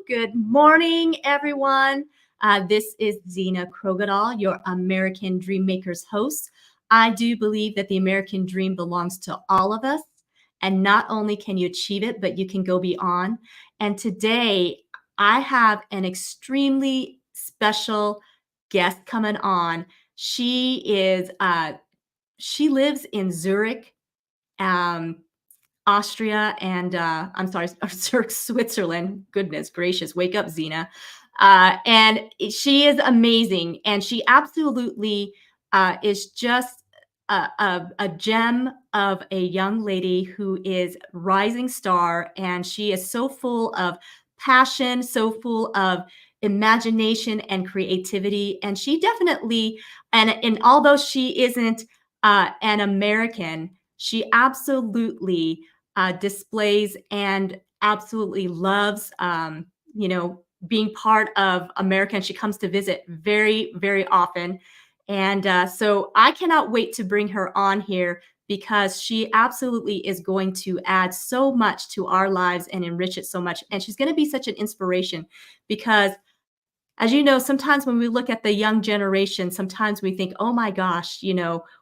Good morning, everyone. This is Zena Krogadal, your American Dream Makers host. I do believe that the American dream belongs to all of us. And not only can you achieve it, but you can go beyond. And today, I have an extremely special guest coming on. She lives in Zurich, um, Austria, and I'm sorry, Zurich, Switzerland. Goodness gracious, wake up, Zena. And she is amazing, and she absolutely is just a gem of a young lady who is rising star, and she is so full of passion, so full of imagination and creativity. And she definitely, and although she isn't an American, she absolutely displays and absolutely loves, being part of America. And she comes to visit very, very often. And so I cannot wait to bring her on here because she absolutely is going to add so much to our lives and enrich it so much. And she's going to be such an inspiration because, as you know, sometimes when we look at the young generation, sometimes we think, oh my gosh,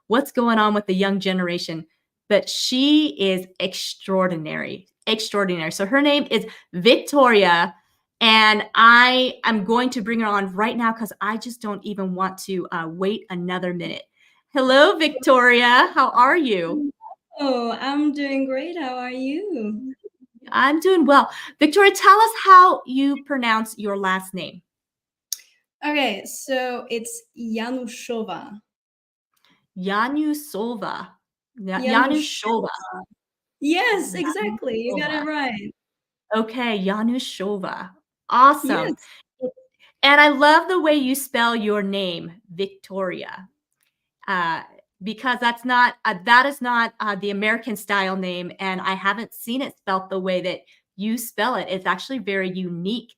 what's going on with the young generation? But she is extraordinary, extraordinary. So her name is Viktória, and I am going to bring her on right now because I just don't even want to wait another minute. Hello, Viktória. How are you? Oh, I'm doing great. How are you? I'm doing well. Viktória, tell us how you pronounce your last name. Okay, so it's Janušová. Janušová. Janušová. Janušová. Yes, exactly. You got it right. Okay, Janušová. Awesome. Yes. And I love the way you spell your name, Viktória, because that is not the American style name, and I haven't seen it spelt the way that you spell it. It's actually very unique.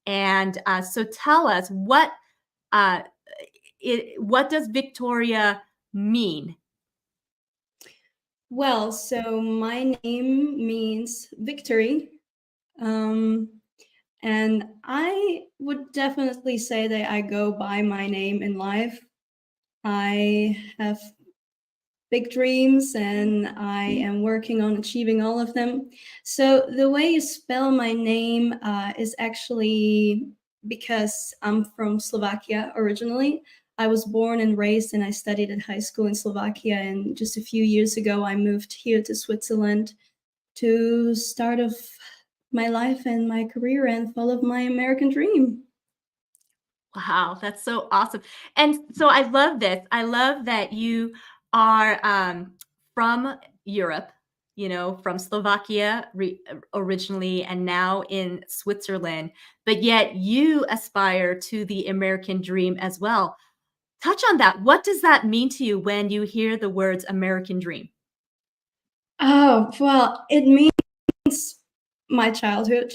And so tell us what does Viktória mean? Well, so my name means victory. And I would definitely say that I go by my name in life. I have big dreams and I am working on achieving all of them. So the way you spell my name is actually because I'm from Slovakia originally. I was born and raised and I studied at high school in Slovakia, and just a few years ago I moved here to Switzerland to start off my life and my career and follow my American dream. Wow, that's so awesome. And so I love this. I love that you are from Europe, from Slovakia originally, and now in Switzerland, but yet you aspire to the American dream as well. Touch on that. What does that mean to you when you hear the words American dream? Oh, well, it means my childhood.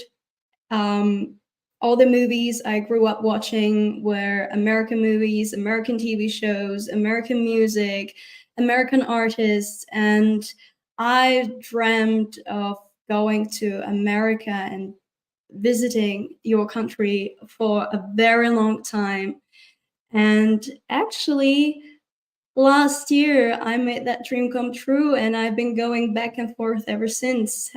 All the movies I grew up watching were American movies, American TV shows, American music, American artists, and I dreamt of going to America and visiting your country for a very long time. And actually, last year I made that dream come true, and I've been going back and forth ever since.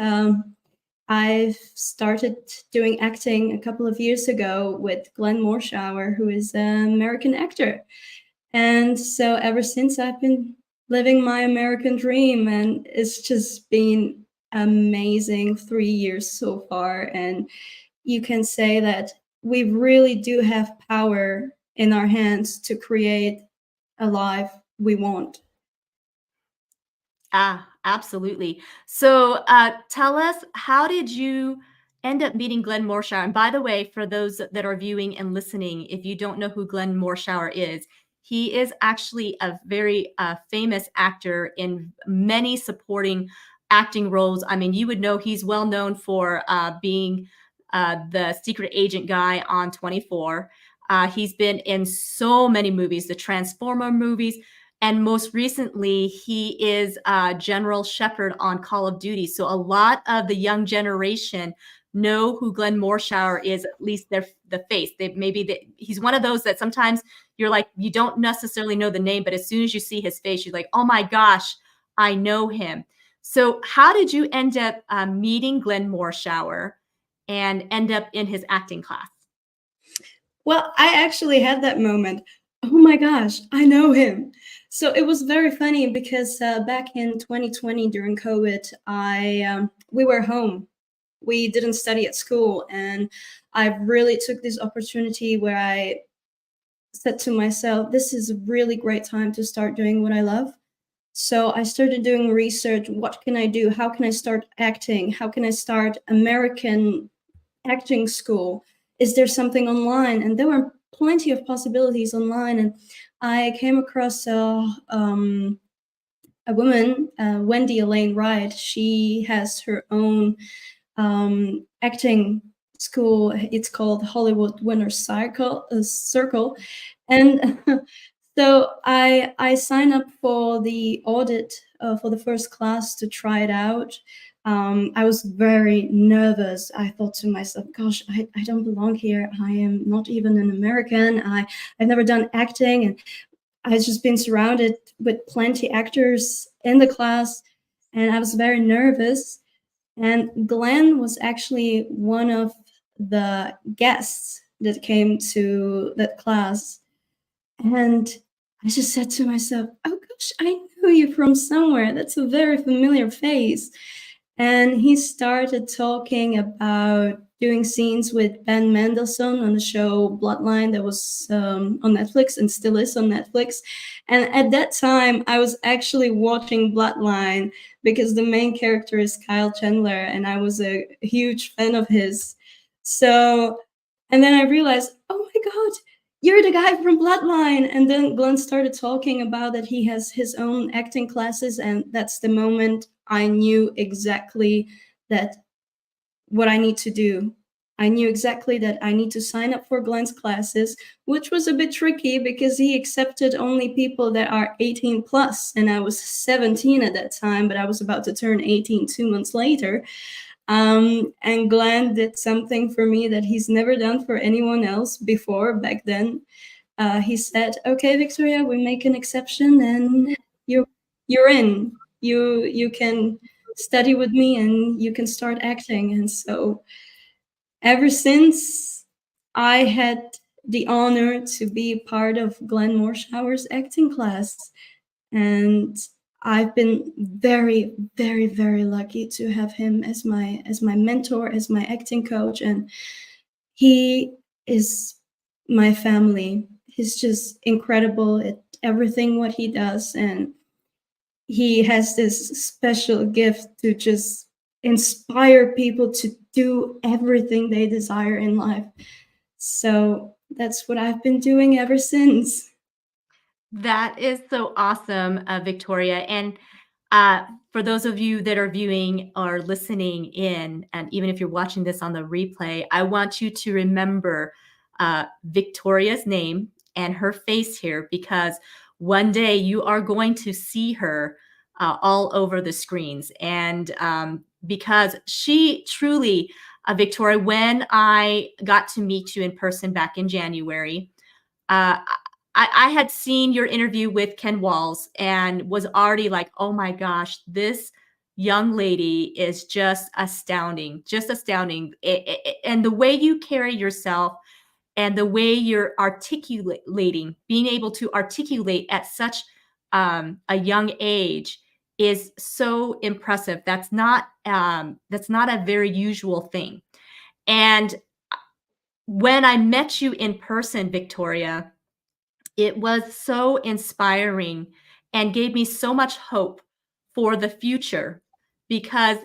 I've started doing acting a couple of years ago with Glenn Morshower, who is an American actor. And so ever since I've been living my American dream, and it's just been amazing 3 years so far. And you can say that we really do have power in our hands to create a life we want. Absolutely. So tell us, how did you end up meeting Glenn Morshower? And by the way, for those that are viewing and listening, if you don't know who Glenn Morshower is, he is actually a very famous actor in many supporting acting roles. I mean, you would know he's well known for being the secret agent guy on 24. He's been in so many movies, the Transformer movies, and most recently, he is General Shepard on Call of Duty. So a lot of the young generation know who Glenn Morshower is, at least the face. He's one of those that sometimes you're like, you don't necessarily know the name, but as soon as you see his face, you're like, oh my gosh, I know him. So how did you end up meeting Glenn Morshower and end up in his acting class? Well, I actually had that moment. Oh my gosh, I know him. So it was very funny because back in 2020 during COVID, we were home. We didn't study at school, and I really took this opportunity where I said to myself, this is a really great time to start doing what I love. So I started doing research. What can I do? How can I start acting? How can I start American acting school? Is there something online? And there were plenty of possibilities online. And I came across a woman, Wendy Elaine Wright. She has her own acting school. It's called Hollywood Winners Circle. And so I signed up for the audit for the first class to try it out. I was very nervous. I thought to myself, gosh, I don't belong here. I am not even an American. I've never done acting, and I've just been surrounded with plenty actors in the class, and I was very nervous. And Glenn was actually one of the guests that came to that class. And I just said to myself, oh gosh, I know you from somewhere. That's a very familiar face. And he started talking about doing scenes with Ben Mendelsohn on the show Bloodline that was on Netflix and still is on Netflix. And at that time, I was actually watching Bloodline because the main character is Kyle Chandler, and I was a huge fan of his. So, and then I realized, oh my God, you're the guy from Bloodline. And then Glenn started talking about that he has his own acting classes, and that's the moment I knew exactly that what I need to do. I knew exactly that I need to sign up for Glenn's classes, which was a bit tricky because he accepted only people that are 18 plus, and I was 17 at that time, but I was about to turn 18 2 months later. And Glenn did something for me that he's never done for anyone else before back then. He said, "Okay, Viktória, we make an exception, and you're in. You can study with me, and you can start acting." And so, ever since, I had the honor to be part of Glenn Morshower's acting class, and I've been very, very, very lucky to have him as my mentor, as my acting coach, and he is my family. He's just incredible at everything what he does, and he has this special gift to just inspire people to do everything they desire in life. So that's what I've been doing ever since. That is so awesome, Viktória. And for those of you that are viewing or listening in, and even if you're watching this on the replay, I want you to remember Viktória's name and her face here, because one day you are going to see her all over the screens. And because she truly, Viktória, when I got to meet you in person back in January, uh, I had seen your interview with Ken Walls and was already like, oh my gosh, this young lady is just astounding, just astounding. And the way you carry yourself and the way you're articulating, being able to articulate at such a young age is so impressive. That's not a very usual thing. And when I met you in person, Viktória, it was so inspiring and gave me so much hope for the future, because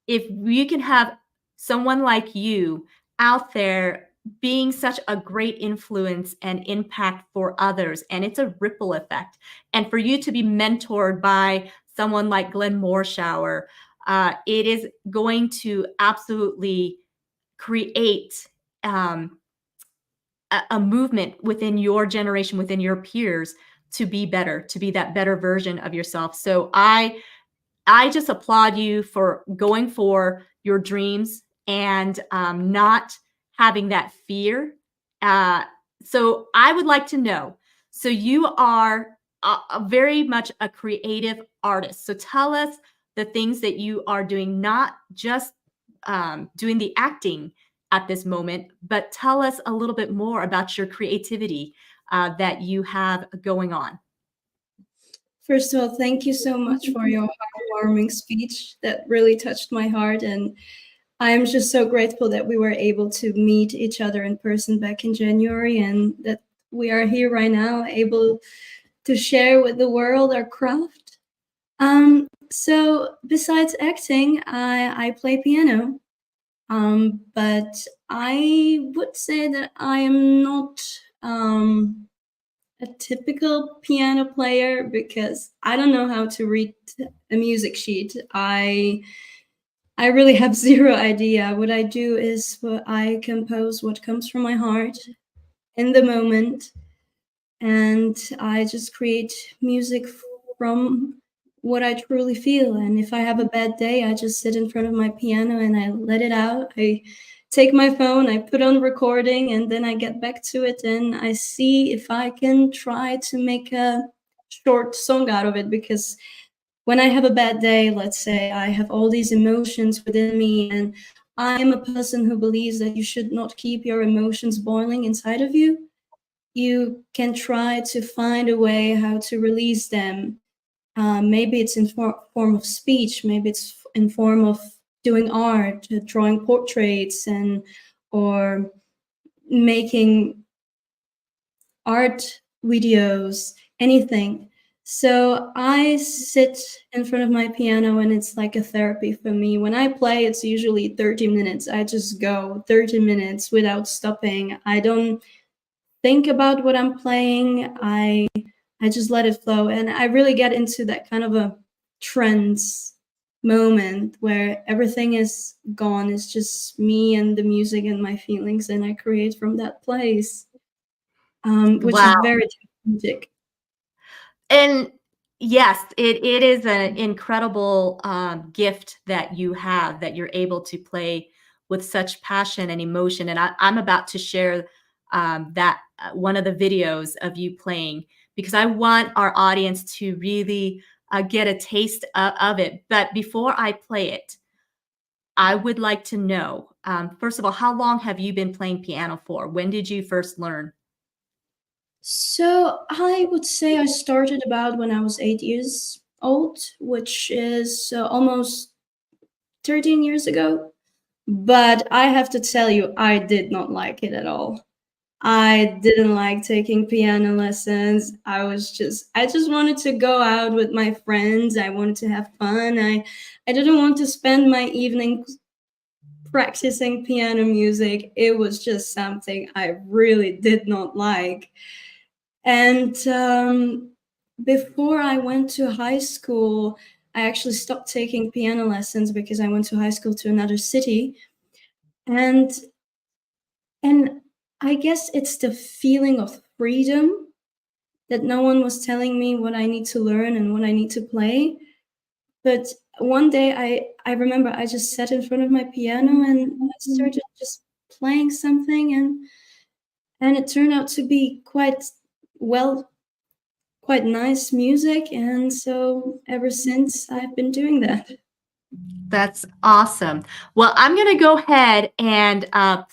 if we can have someone like you out there being such a great influence and impact for others, and it's a ripple effect, and for you to be mentored by someone like Glenn Morshower, it is going to absolutely create um, a movement within your generation, within your peers, to be better, to be that better version of yourself. So I just applaud you for going for your dreams and not having that fear. So I would like to know, so you are very much a creative artist. So tell us the things that you are doing, not just doing the acting at this moment, but tell us a little bit more about your creativity that you have going on. First of all, thank you so much for your heartwarming speech. That really touched my heart, and I am just so grateful that we were able to meet each other in person back in January, and that we are here right now, able to share with the world our craft. So besides acting, I play piano. But I would say that I am not a typical piano player because I don't know how to read a music sheet. I really have zero idea. What I do is I compose what comes from my heart in the moment, and I just create music from what I truly feel. And if I have a bad day, I just sit in front of my piano and I let it out. I take my phone, I put on recording, and then I get back to it and I see if I can try to make a short song out of it. Because when I have a bad day, let's say, I have all these emotions within me, and I am a person who believes that you should not keep your emotions boiling inside of you. You can try to find a way how to release them. Maybe it's in form of speech, maybe it's in form of doing art, drawing portraits, and or making art videos, anything. So I sit in front of my piano and it's like a therapy for me. When I play, it's usually 30 minutes. I just go 30 minutes without stopping. I don't think about what I'm playing. I just let it flow, and I really get into that kind of a trance moment where everything is gone. It's just me and the music and my feelings, and I create from that place, which is Wow. very therapeutic. And yes, it is an incredible gift that you have, that you're able to play with such passion and emotion. And I'm about to share that one of the videos of you playing, because I want our audience to really get a taste of it. But before I play it, I would like to know, first of all, how long have you been playing piano for? When did you first learn? So I would say I started about when I was 8 years old, which is almost 13 years ago. But I have to tell you, I did not like it at all. I didn't like taking piano lessons. I just wanted to go out with my friends. I wanted to have fun. I didn't want to spend my evenings practicing piano music. It was just something I really did not like. And before I went to high school, I actually stopped taking piano lessons because I went to high school to another city. And and I guess it's the feeling of freedom that no one was telling me what I need to learn and what I need to play. But one day I remember I just sat in front of my piano and I started just playing something, and it turned out to be well quite nice music, and so ever since I've been doing that. That's awesome. Well, I'm gonna go ahead and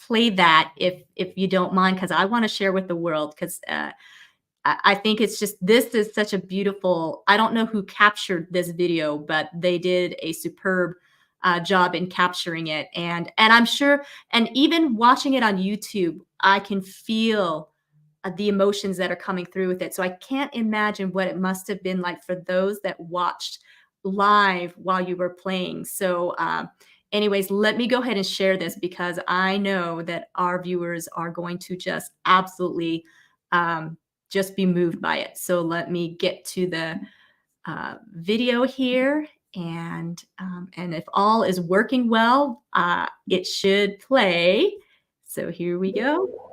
play that if you don't mind, because I want to share with the world. Because I think it's just, this is such a beautiful. I don't know who captured this video, but they did a superb job in capturing it, and I'm sure, and even watching it on YouTube, I can feel the emotions that are coming through with it. So I can't imagine what it must have been like for those that watched live while you were playing. So, anyways, let me go ahead and share this, because I know that our viewers are going to just absolutely just be moved by it. So let me get to the video here. And if all is working well, it should play. So here we go.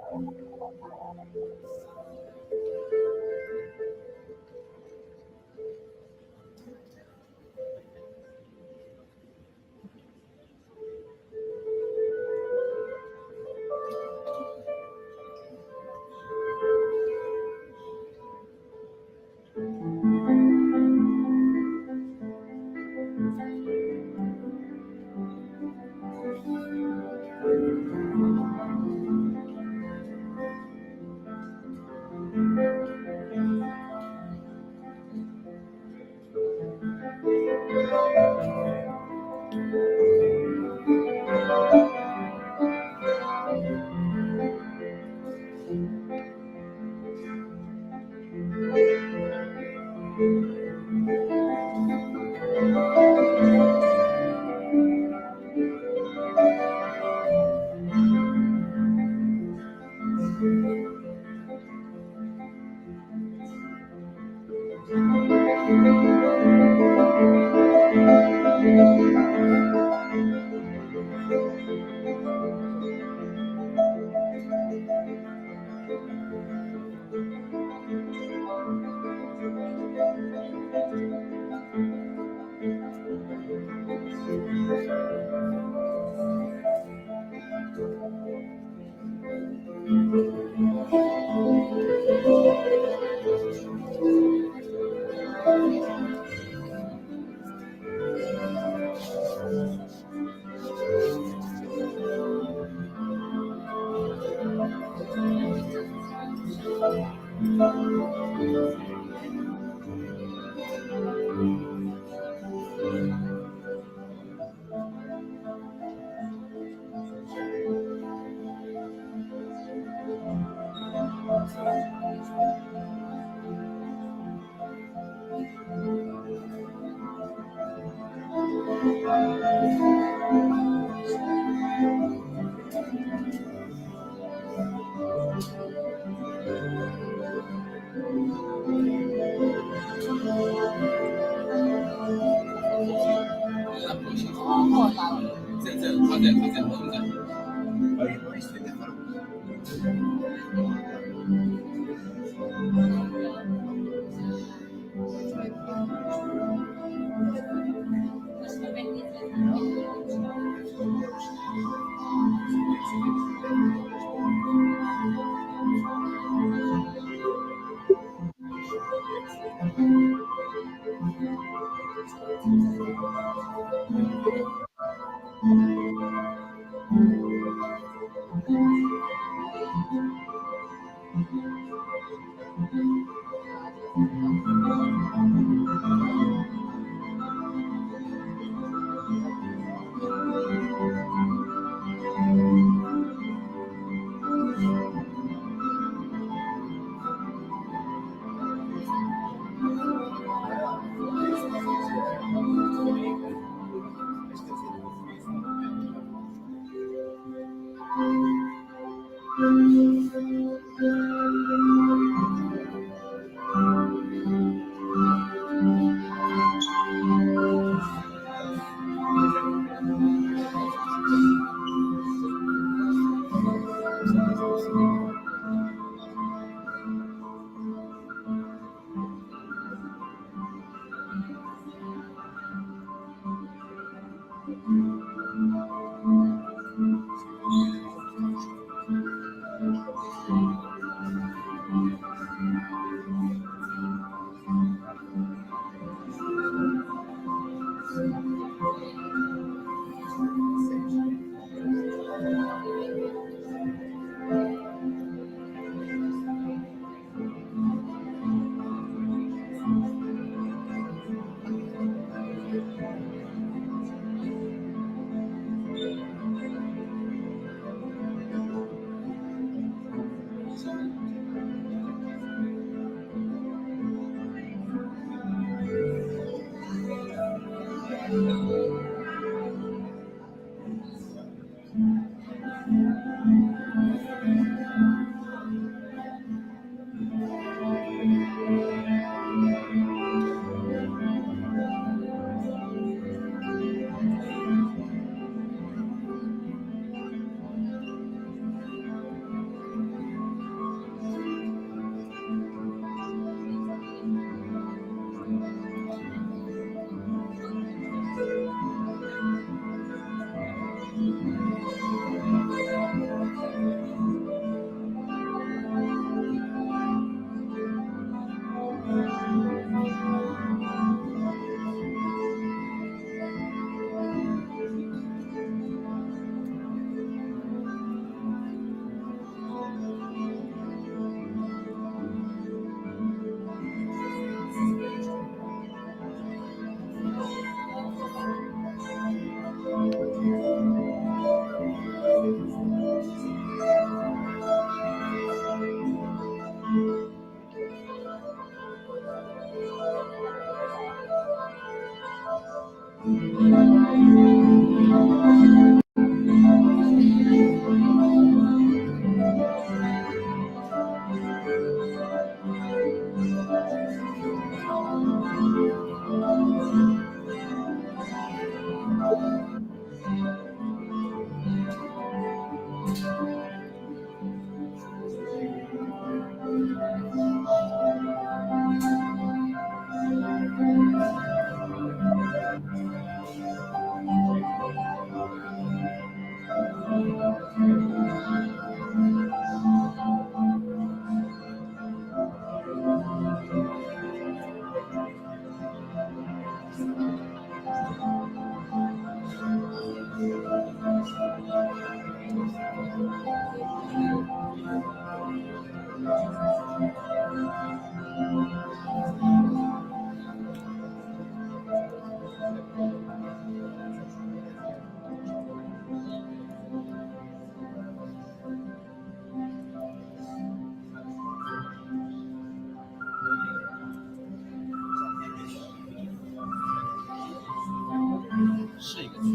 是一个词，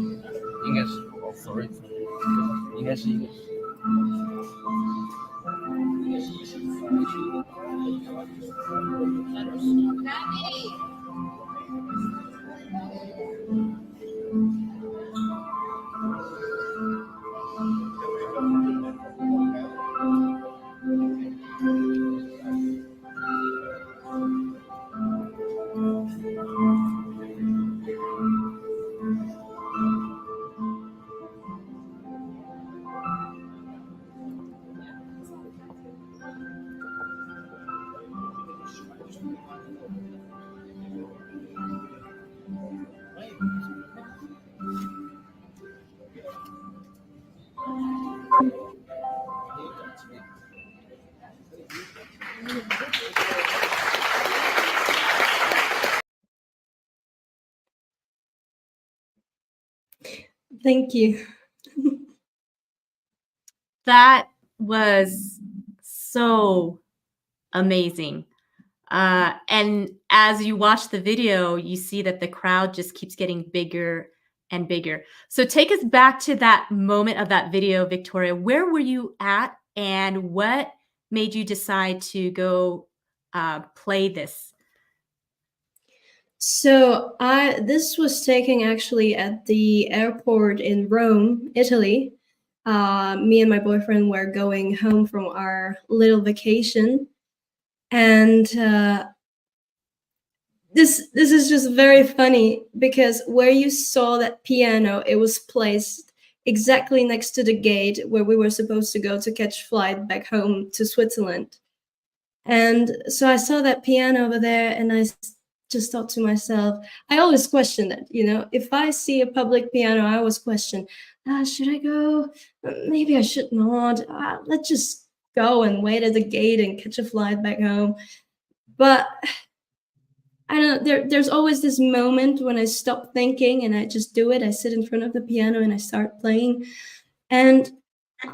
应该是哦，sorry，应该是一个词。Thank you. That was so amazing. And as you watch the video, you see that the crowd just keeps getting bigger and bigger. So take us back to that moment of that video, Victoria. Where were you at, and what made you decide to go play this? So this was taken actually at the airport in Rome, Italy. Me and my boyfriend were going home from our little vacation, and this is just very funny because where you saw that piano, it was placed exactly next to the gate where we were supposed to go to catch flight back home to Switzerland. And so I saw that piano over there, and just thought to myself, I always question it, you know, if I see a public piano, I always question, should I go? Maybe I should not. Let's just go and wait at the gate and catch a flight back home. But I don't know, there's always this moment when I stop thinking and I just do it. I sit in front of the piano and I start playing. And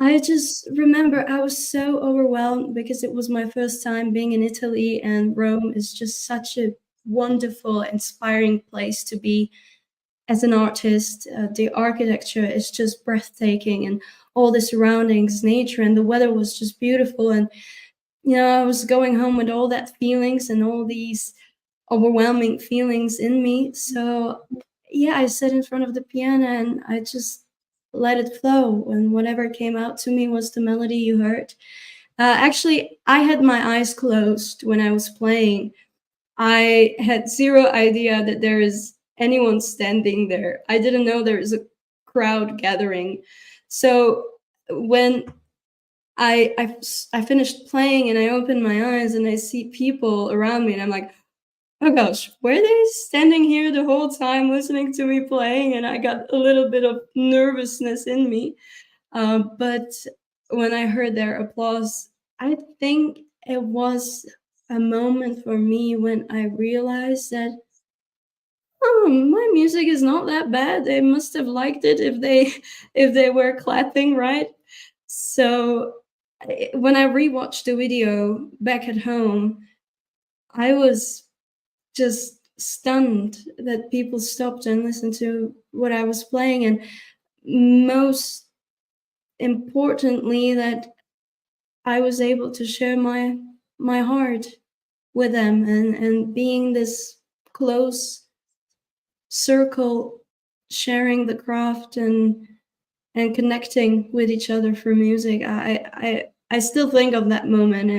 I just remember I was so overwhelmed because it was my first time being in Italy, and Rome is just such a wonderful, inspiring place to be as an artist. The architecture is just breathtaking, and all the surroundings, nature, and the weather was just beautiful. And, you know, I was going home with all that feelings and all these overwhelming feelings in me. So, yeah, I sat in front of the piano and I just let it flow. And whatever came out to me was the melody you heard. Actually, I had my eyes closed when I was playing. I had zero idea that there is anyone standing there. I didn't know there is a crowd gathering. So when I finished playing and I opened my eyes and I see people around me, and I'm like, oh gosh, were they standing here the whole time listening to me playing? And I got a little bit of nervousness in me. But when I heard their applause, I think it was a moment for me when I realized that, oh, my music is not that bad. They must have liked it if they if they were clapping, right? So when I rewatched the video back at home, I was just stunned that people stopped and listened to what I was playing, and most importantly, that I was able to share my heart with them, and being this close circle, sharing the craft and connecting with each other through music. I still think of that moment.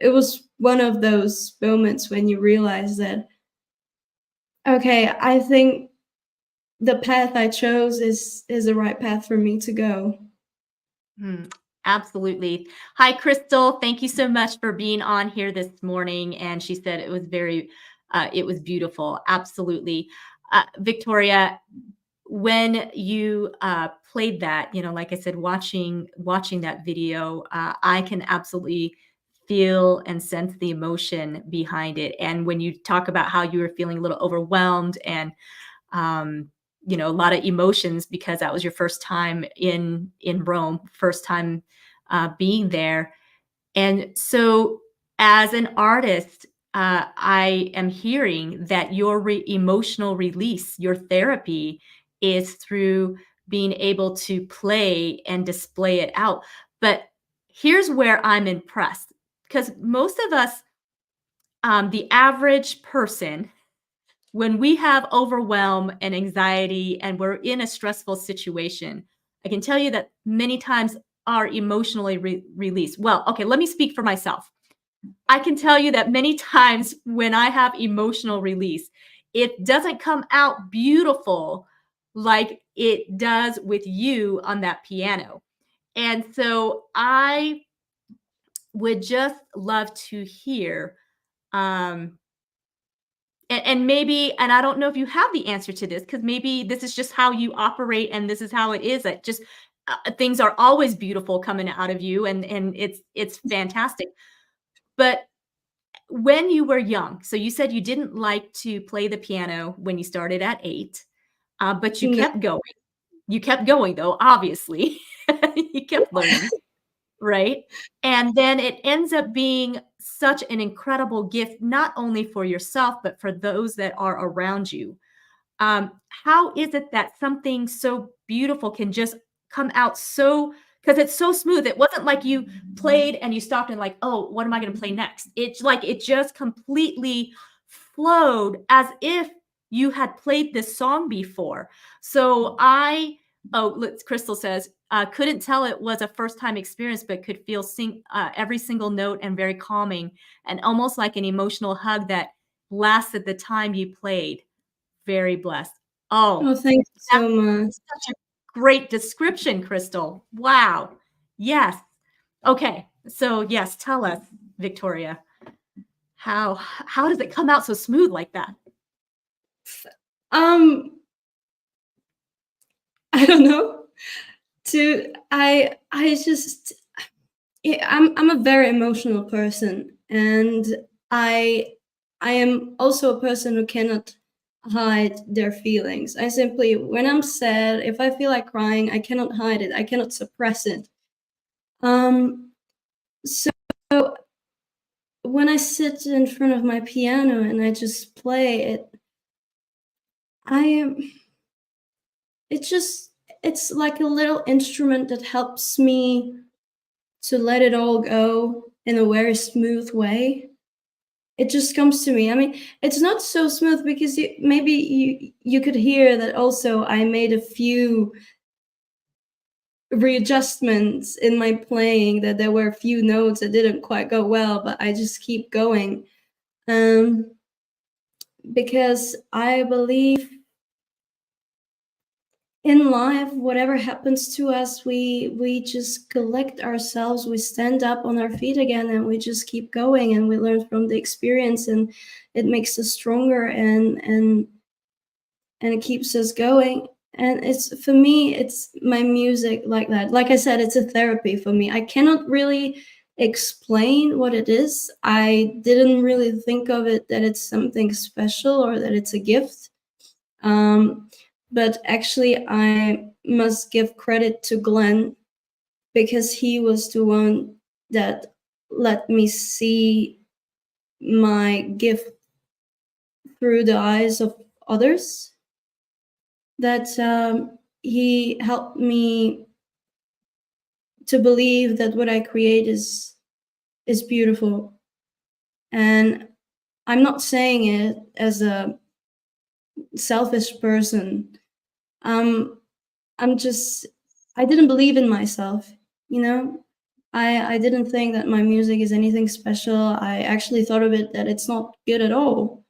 It was one of those moments when you realize that, okay, I think the path I chose is the right path for me to go. Absolutely. Hi, Crystal. Thank you so much for being on here this morning. And she said it was beautiful. Absolutely. Victoria, when you played that, you know, like I said, watching that video, I can absolutely feel and sense the emotion behind it. And when you talk about how you were feeling a little overwhelmed and you know, a lot of emotions because that was your first time in Rome, first time being there. And so, as an artist, I am hearing that your emotional release, your therapy, is through being able to play and display it out. But here's where I'm impressed, because most of us, the average person, when we have overwhelm and anxiety and we're in a stressful situation, I can tell you that many times our emotionally release. Well, okay, let me speak for myself. I can tell you that many times when I have emotional release, it doesn't come out beautiful like it does with you on that piano. And so I would just love to hear um, and maybe, and I don't know if you have the answer to this, because maybe this is just how you operate and this is how it is, that just things are always beautiful coming out of you, and it's fantastic. But when you were young, so you said you didn't like to play the piano when you started at 8. but you No. kept going. You kept going though, obviously. You kept learning, right? And then it ends up being such an incredible gift, not only for yourself, but for those that are around you. How is it that something so beautiful can just come out so because it's so smooth? It wasn't like you played and you stopped and like, oh, what am I going to play next? It's like it just completely flowed as if you had played this song before. So Crystal says, couldn't tell it was a first time experience, but could feel every single note and very calming and almost like an emotional hug that lasted the time you played. Very blessed. Oh, Oh, thank you that's so much. such a great description, Crystal. Wow. Yes. Okay. So yes, tell us, Victoria, how does it come out so smooth like that? Um, I don't know. I just yeah, I'm a very emotional person, and I am also a person who cannot hide their feelings. I simply, when I'm sad, if I feel like crying, I cannot hide it. I cannot suppress it. Um, so when I sit in front of my piano and I just play it, I am. It's just it's like a little instrument that helps me to let it all go in a very smooth way. It just comes to me. I mean, it's not so smooth because maybe you could hear that also I made a few readjustments in my playing, that there were a few notes that didn't quite go well, but I just keep going. Um, because I believe in life, whatever happens to us, we just collect ourselves, we stand up on our feet again, and we just keep going, and we learn from the experience, and it makes us stronger, and it keeps us going. And it's, for me, it's my music like that. Like I said, it's a therapy for me. I cannot really explain what it is. I didn't really think of it that it's something special or that it's a gift. But actually, I must give credit to Glenn, because he was the one that let me see my gift through the eyes of others. That he helped me to believe that what I create is beautiful. And I'm not saying it as a selfish person. I'm just, I didn't believe in myself, you know? I didn't think that my music is anything special. I actually thought of it that it's not good at all.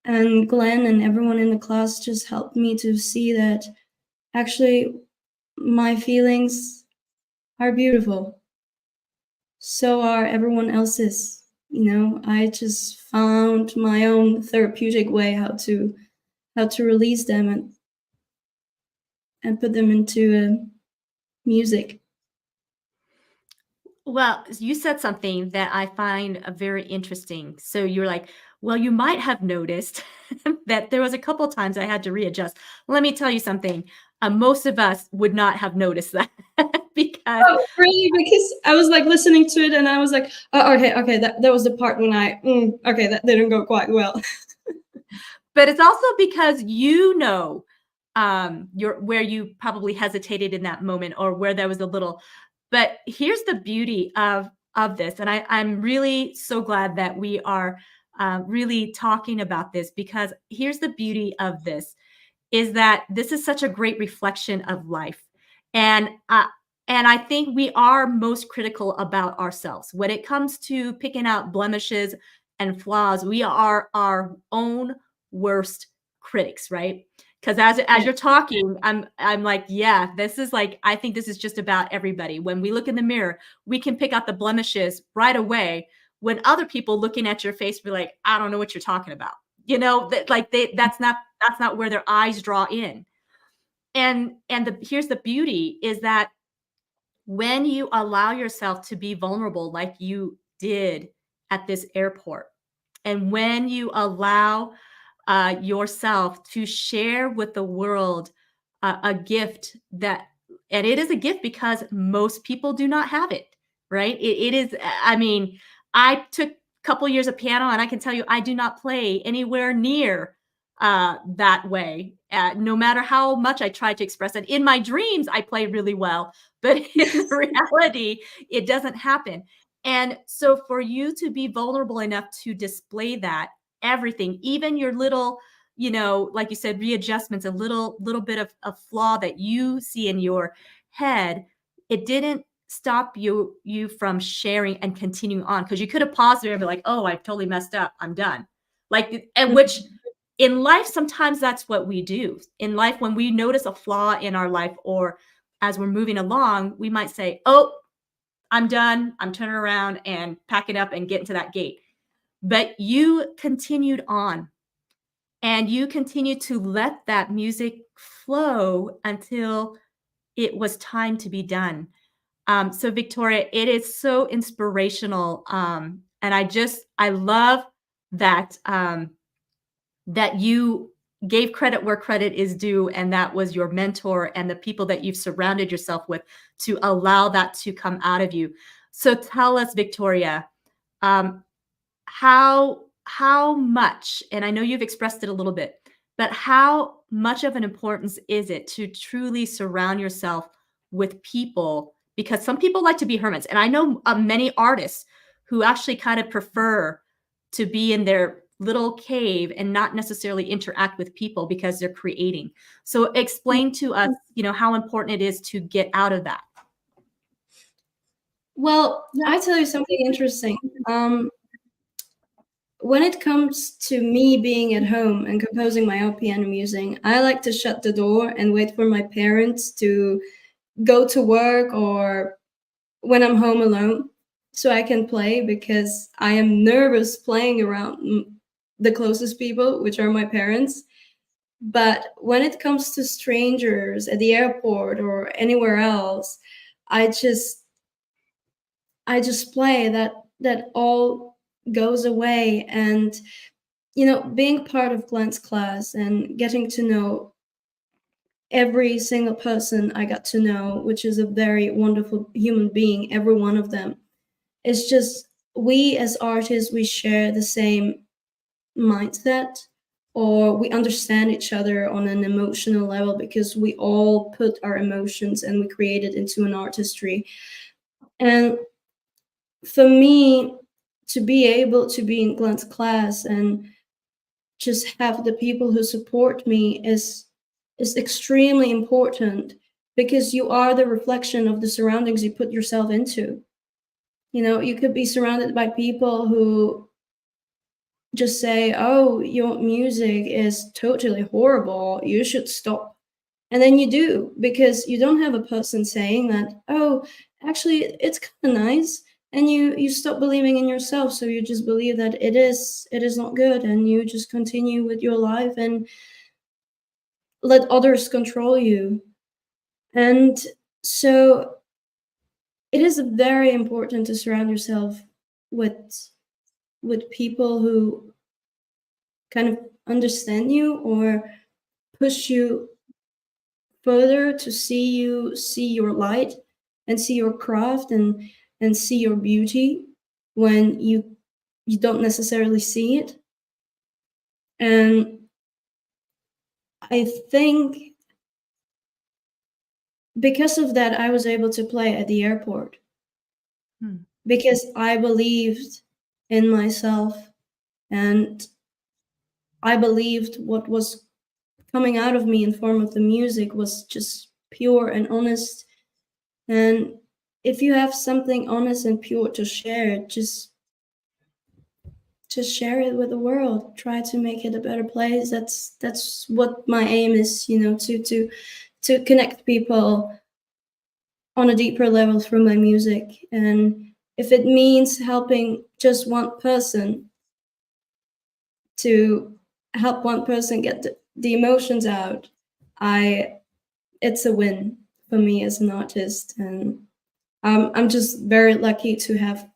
And Glenn and everyone in the class just helped me to see that actually my feelings are beautiful. So are everyone else's. I just found my own therapeutic way how to release them and put them into music. Well, you said something that I find very interesting. So you're like, well, you might have noticed that there was a couple times I had to readjust. Let me tell you something. Most of us would not have noticed that because Oh, really? Because I was like listening to it and I was like, oh, okay, that was the part when okay, that didn't go quite well. but it's also because you're where you probably hesitated in that moment or where there was a little. But here's the beauty of this, and I'm really so glad that we are really talking about this, because here's the beauty of this is that this is such a great reflection of life. And I think we are most critical about ourselves when it comes to picking out blemishes and flaws. We are our own worst critics, right? Because as Yeah. you're talking, I'm like, yeah, this is like, I think this is just about everybody. When we look in the mirror, we can pick out the blemishes right away. When other people looking at your face be like, I don't know what you're talking about. That like that's not where their eyes draw in. And here's the beauty is that when you allow yourself to be vulnerable like you did at this airport, and when you allow yourself to share with the world a gift that, and it is a gift because most people do not have it, right? It is, I mean, I took a couple years of piano and I can tell you, I do not play anywhere near that way. No matter how much I try to express it. In my dreams, I play really well, but in reality, it doesn't happen. And so for you to be vulnerable enough to display that, everything, even your little, like you said, readjustments, a little bit of a flaw that you see in your head, it didn't stop you from sharing and continuing on, because you could have paused there and be like, oh, I've totally messed up, I'm done. Like, and which in life, sometimes that's what we do. In life, when we notice a flaw in our life, or as we're moving along, we might say, oh, I'm done, I'm turning around and packing up and getting to that gate. But you continued on, and you continued to let that music flow until it was time to be done. So Viktória, it is so inspirational. And I love that, that you gave credit where credit is due, and that was your mentor and the people that you've surrounded yourself with to allow that to come out of you. So tell us, Viktória, um, how much, and I know you've expressed it a little bit, but how much of an importance is it to truly surround yourself with people? Because some people like to be hermits, and I know many artists who actually kind of prefer to be in their little cave and not necessarily interact with people because they're creating. So explain to us, how important it is to get out of that. Well, I tell you something interesting. When it comes to me being at home and composing my own piano music, I like to shut the door and wait for my parents to go to work, or when I'm home alone, so I can play, because I am nervous playing around the closest people, which are my parents. But when it comes to strangers at the airport or anywhere else, I just play. That all goes away. And being part of Glenn's class and getting to know every single person I got to know, which is a very wonderful human being, every one of them, it's just, we as artists, we share the same mindset, or we understand each other on an emotional level, because we all put our emotions and we create it into an artistry. And for me, to be able to be in Glenn's class and just have the people who support me is extremely important, because you are the reflection of the surroundings you put yourself into. You could be surrounded by people who just say, oh, your music is totally horrible, you should stop. And then you do, because you don't have a person saying that, oh, actually, it's kind of nice. And you stop believing in yourself, so you just believe that it is not good, and you just continue with your life and let others control you. And so it is very important to surround yourself with people who kind of understand you, or push you further to see your light, and see your craft, and see your beauty when you don't necessarily see it. And I think because of that, I was able to play at the airport, because I believed in myself, and I believed what was coming out of me in form of the music was just pure and honest. And if you have something honest and pure to share, just share it with the world. Try to make it a better place. That's what my aim is, to connect people on a deeper level through my music. And if it means helping just one person, to help one person get the emotions out, it's a win for me as an artist. And I'm just very lucky to have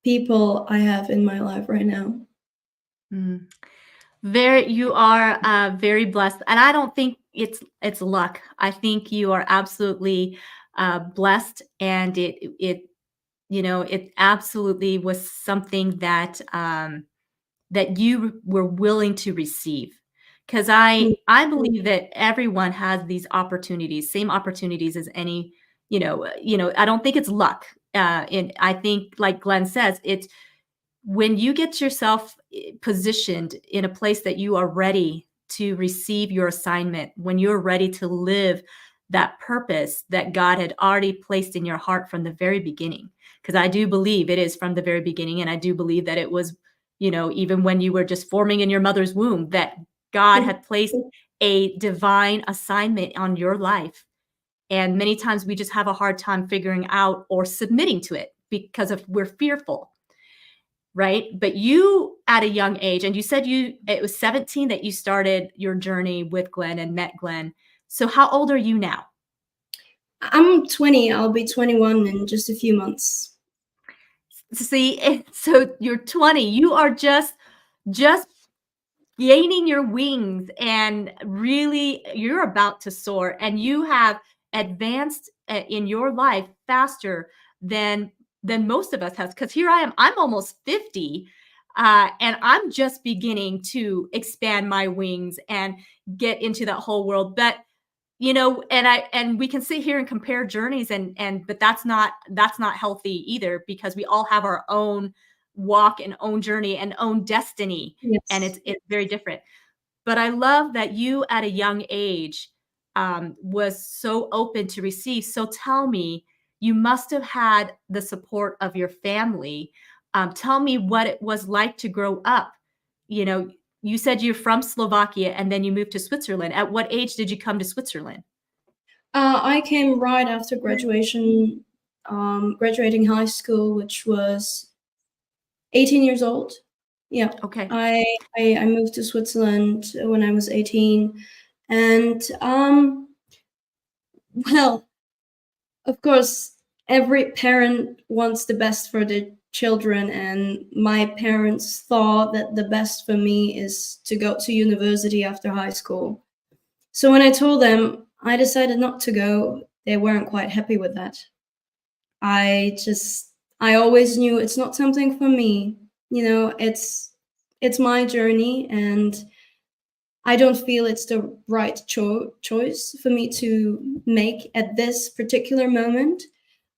people I have in my life right now. You are very blessed, and I don't think it's luck. I think you are absolutely blessed, and it absolutely was something that that you were willing to receive. Because I believe that everyone has these opportunities, same opportunities as any. I don't think it's luck. And I think, like Glenn says, it's when you get yourself positioned in a place that you are ready to receive your assignment, when you're ready to live that purpose that God had already placed in your heart from the very beginning. Because I do believe it is from the very beginning. And I do believe that it was, even when you were just forming in your mother's womb, that God had placed a divine assignment on your life. And many times we just have a hard time figuring out or submitting to it because we're fearful. Right? But you, at a young age, and you said it was 17 that you started your journey with Glenn and met Glenn. So how old are you now? I'm 20. I'll be 21 in just a few months. See, so you're 20. You are just gaining your wings, and really you're about to soar, and you have advanced in your life faster than most of us has. Because here I am, I'm almost 50, and I'm just beginning to expand my wings and get into that whole world. But and we can sit here and compare journeys, but that's not healthy either, because we all have our own walk and own journey and own destiny. Yes. And it's very different. But I love that you, at a young age, was so open to receive. So tell me, you must have had the support of your family. Tell me what it was like to grow up. You said you're from Slovakia and then you moved to Switzerland. At what age did you come to Switzerland? I came right after graduation, graduating high school, which was 18 years old. Yeah. Okay. I moved to Switzerland when I was 18. And well, of course, every parent wants the best for their children, and my parents thought that the best for me is to go to university after high school. So when I told them I decided not to go, they weren't quite happy with that. I always knew it's not something for me. It's my journey, and I don't feel it's the right choice for me to make at this particular moment.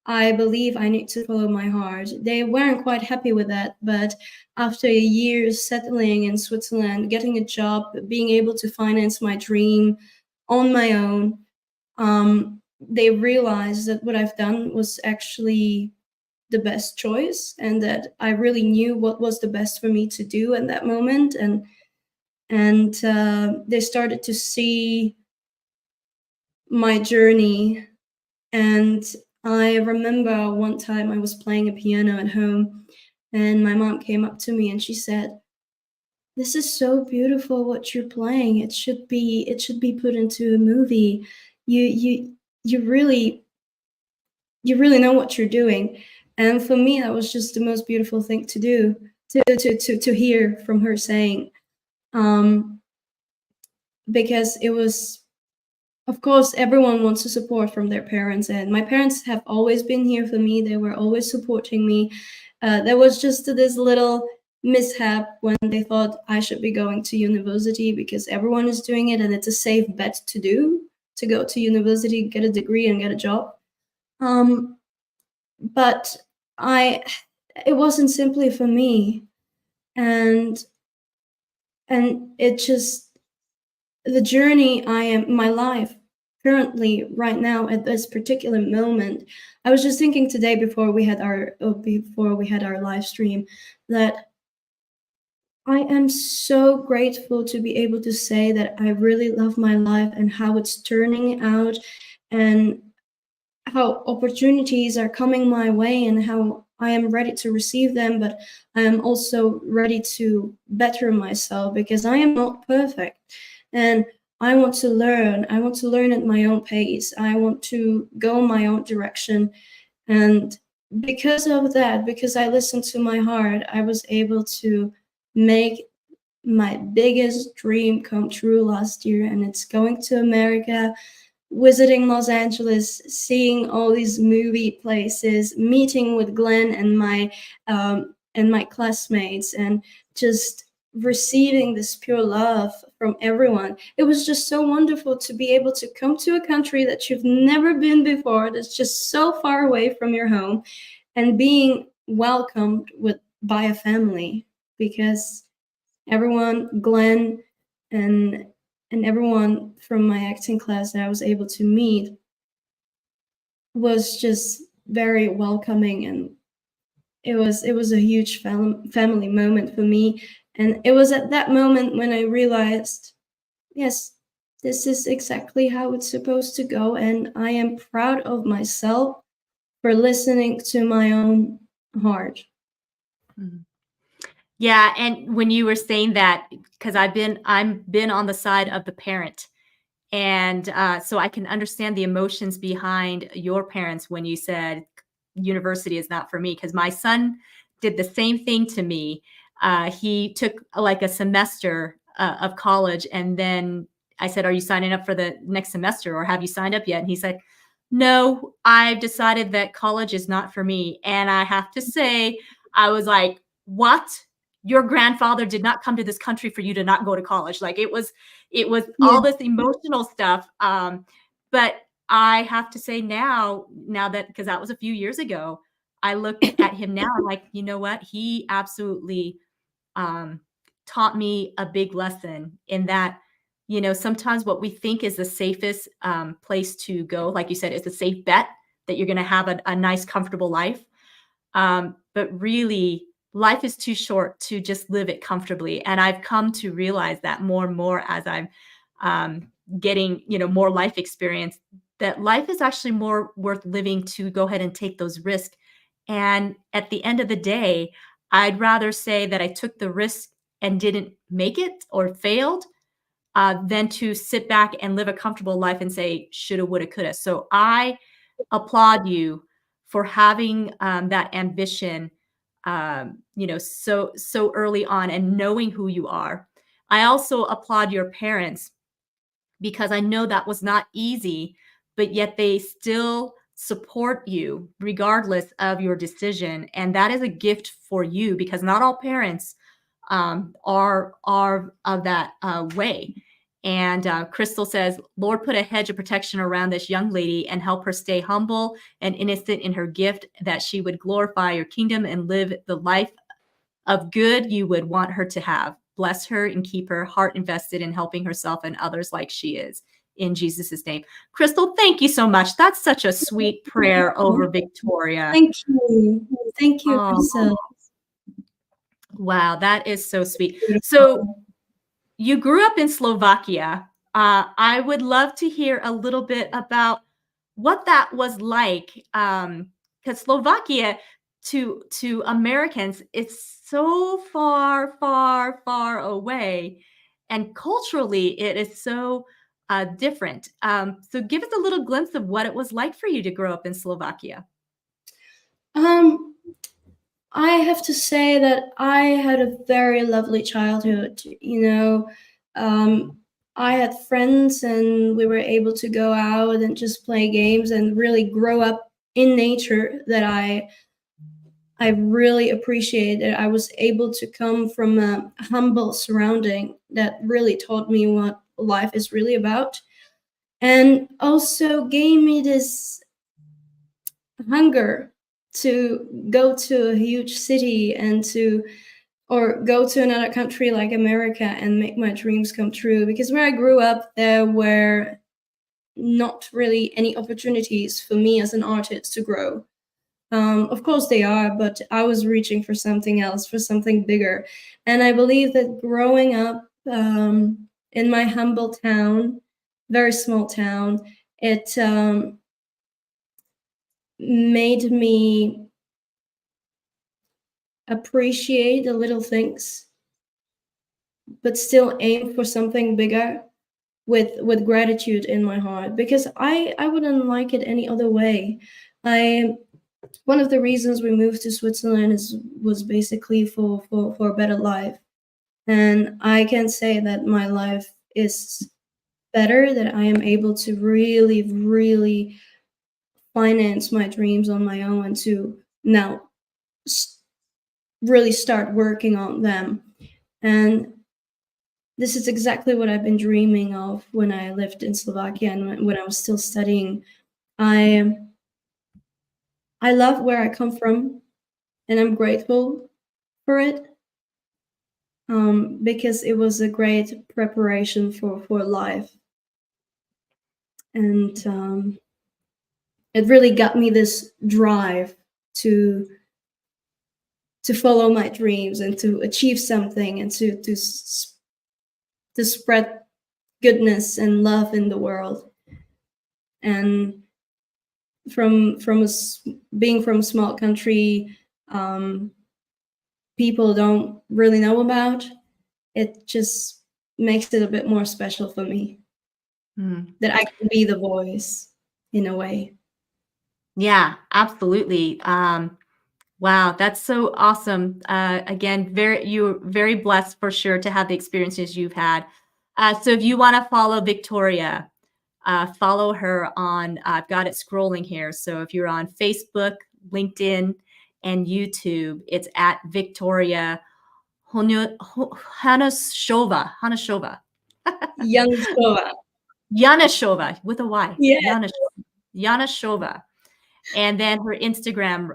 I believe I need to follow my heart. They weren't quite happy with that, but after a year settling in Switzerland, getting a job, being able to finance my dream on my own, they realized that what I've done was actually the best choice, and that I really knew what was the best for me to do at that moment. And they started to see my journey. And I remember one time I was playing a piano at home, and my mom came up to me and she said, "This is so beautiful what you're playing. It should be put into a movie. You really know what you're doing." And for me, that was just the most beautiful thing to do, to hear from her saying, because it was, of course, everyone wants to support from their parents, and my parents have always been here for me. They were always supporting me. There was just this little mishap when they thought I should be going to university because everyone is doing it and it's a safe bet to do, to go to university, get a degree and get a job. But it wasn't simply for me. And it just, the journey my life currently right now at this particular moment. I was just thinking today before we had our live stream that I am so grateful to be able to say that I really love my life and how it's turning out, and how opportunities are coming my way, and how I am ready to receive them, but I am also ready to better myself, because I am not perfect. And I want to learn. I want to learn at my own pace. I want to go my own direction. And because of that, because I listened to my heart, I was able to make my biggest dream come true last year, and it's going to America, visiting Los Angeles, seeing all these movie places, meeting with Glenn and my classmates, and just receiving this pure love from everyone. It was just so wonderful to be able to come to a country that you've never been before, that's just so far away from your home, and being welcomed by a family, because everyone, Glenn and everyone from my acting class that I was able to meet was just very welcoming, and it was a huge family moment for me. And it was at that moment when I realized, yes, this is exactly how it's supposed to go, and I am proud of myself for listening to my own heart. Mhm. Yeah, and when you were saying that, because I'm been on the side of the parent, and so I can understand the emotions behind your parents when you said university is not for me. Because my son did the same thing to me. He took like a semester of college, and then I said, "Are you signing up for the next semester, or have you signed up yet?" And he said, "No, I've decided that college is not for me." And I have to say, I was like, "What? Your grandfather did not come to this country for you to not go to college." Like it was Yeah. all this emotional stuff. But I have to say now that, because that was a few years ago, I look at him now, I'm like, you know what? He absolutely um, taught me a big lesson in that, sometimes what we think is the safest place to go, like you said, is a safe bet that you're going to have a nice, comfortable life. But really, life is too short to just live it comfortably. And I've come to realize that more and more as I'm getting, more life experience, that life is actually more worth living to go ahead and take those risks. And at the end of the day, I'd rather say that I took the risk and didn't make it or failed than to sit back and live a comfortable life and say, shoulda, woulda, coulda. So I applaud you for having that ambition, so early on, and knowing who you are. I also applaud your parents, because I know that was not easy, but yet they still support you regardless of your decision. And that is a gift for you, because not all parents are of that way. And Crystal says, Lord, put a hedge of protection around this young lady and help her stay humble and innocent in her gift, that she would glorify your kingdom and live the life of good you would want her to have. Bless her and keep her heart invested in helping herself and others like she is. In Jesus' name. Crystal, thank you so much. That's such a sweet prayer over Viktória. Thank you. Thank you, Oh, Priscilla. wow, that is so sweet. So you grew up in Slovakia. I would love to hear a little bit about what that was like, because Slovakia, to Americans, it's so far, far, far away, and culturally, it is so different. So give us a little glimpse of what it was like for you to grow up in Slovakia. Um, I have to say that I had a very lovely childhood. I had friends, and we were able to go out and just play games and really grow up in nature, that I really appreciated. I was able to come from a humble surrounding that really taught me what life is really about, and also gave me this hunger to go to a huge city and or go to another country like America and make my dreams come true. Because where I grew up, there were not really any opportunities for me as an artist to grow. Of course they are, but I was reaching for something else, for something bigger. And I believe that growing up in my humble town, very small town, it made me appreciate the little things, but still aim for something bigger with gratitude in my heart, because I wouldn't like it any other way. I One of the reasons we moved to Switzerland was basically for a better life. And I can say that my life is better, that I am able to really, really finance my dreams on my own and to now really start working on them. And this is exactly what I've been dreaming of when I lived in Slovakia and when I was still studying. I I love where I come from, and I'm grateful for it, because it was a great preparation for life, and it really got me this drive to to follow my dreams and to achieve something and to spread goodness and love in the world. And being from a small country, um, people don't really know about, it just makes it a bit more special for me that I can be the voice in a way. Yeah, absolutely. Wow, that's so awesome. Again, you're very blessed for sure to have the experiences you've had. So if you want to follow Victoria, follow her on, I've got it scrolling here. So if you're on Facebook, LinkedIn, and YouTube, it's at Viktória Janušová. Janušová. Janušová with a Y. Yeah. Janušová. And then her Instagram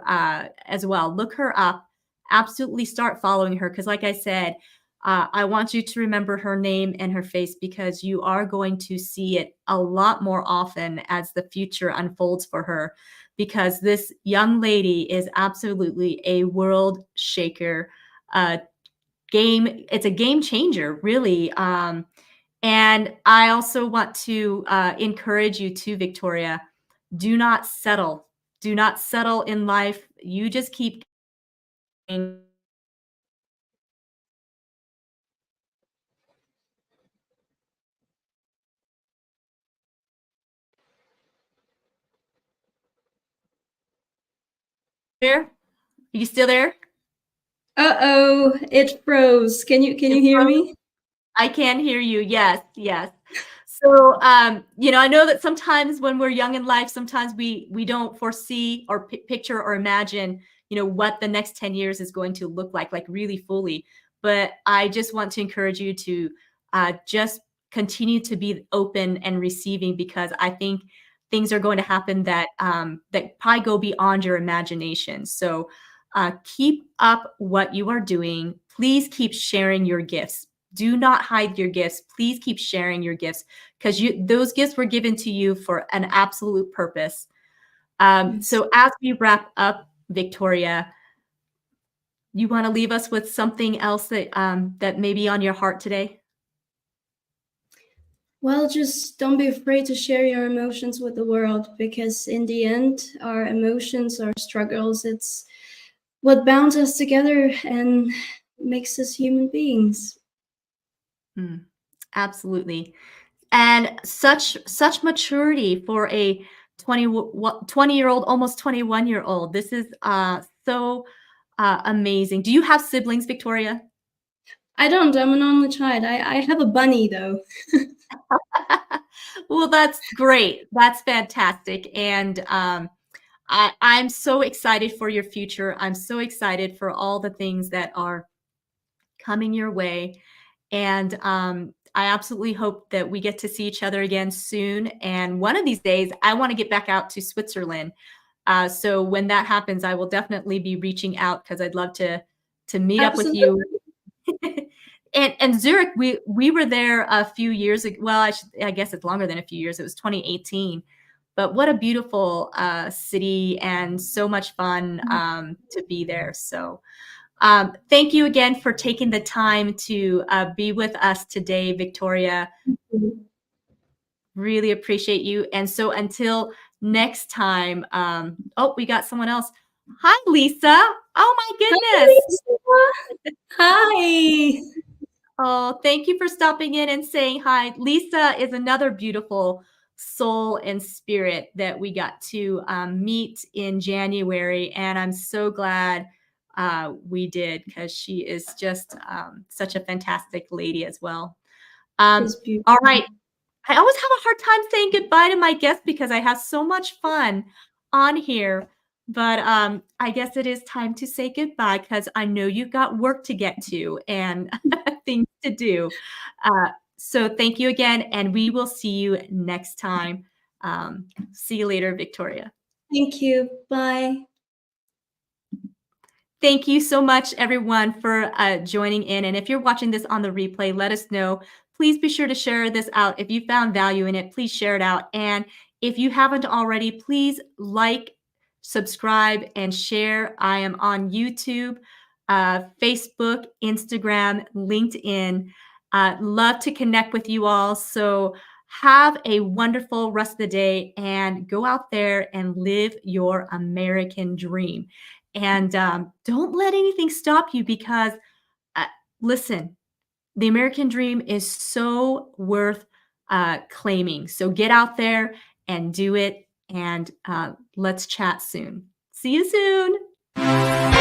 as well. Look her up. Absolutely start following her because, like I said, I want you to remember her name and her face because you are going to see it a lot more often as the future unfolds for her. Because this young lady is absolutely a world shaker. It's a game changer, really. And I also want to encourage you too, Victoria. Do not settle. Do not settle in life. You just keep going. There? Are you still there? Uh-oh, it froze. Can you It hear froze? me? I can hear you. Yes, yes. So, I know that sometimes when we're young in life, sometimes we don't foresee or picture or imagine, what the next 10 years is going to look like really fully. But I just want to encourage you to just continue to be open and receiving because I think things are going to happen that probably go beyond your imagination. So keep up what you are doing. Please keep sharing your gifts. Do not hide your gifts. Please keep sharing your gifts because those gifts were given to you for an absolute purpose. Yes. So as we wrap up, Victoria, you want to leave us with something else that may be on your heart today? Well, just don't be afraid to share your emotions with the world because in the end, our emotions, our struggles, it's what bounds us together and makes us human beings. Absolutely. And such maturity for a 20-year-old, almost 21-year-old. This is so amazing. Do you have siblings, Victoria? I don't, I'm an only child. I have a bunny though. Well, that's great. That's fantastic. And I'm so excited for your future. I'm so excited for all the things that are coming your way. And I absolutely hope that we get to see each other again soon. And one of these days, I want to get back out to Switzerland. So when that happens, I will definitely be reaching out because I'd love to meet up with you. Absolutely. And Zurich, we were there a few years ago. Well, I guess it's longer than a few years. It was 2018. But what a beautiful city and so much fun to be there. So thank you again for taking the time to be with us today, Victoria. Really appreciate you. And so until next time, we got someone else. Hi, Lisa. Oh my goodness. Hi. Oh, thank you for stopping in and saying hi. Lisa is another beautiful soul and spirit that we got to meet in January. And I'm so glad we did, because she is just such a fantastic lady as well. It's beautiful. All right. I always have a hard time saying goodbye to my guests because I have so much fun on here. But I guess it is time to say goodbye, because I know you've got work to get to and things to do. So thank you again, and we will see you next time. See you later, Victoria. Thank you. Bye. Thank you so much, everyone, for joining in. And if you're watching this on the replay, let us know. Please be sure to share this out. If you found value in it, please share it out. And if you haven't already, please like, subscribe, and share. I am on YouTube, Facebook, Instagram, LinkedIn. Love to connect with you all. So have a wonderful rest of the day, and go out there and live your American dream. And don't let anything stop you, because listen, the American dream is so worth claiming. So get out there and do it. And let's chat soon. See you soon.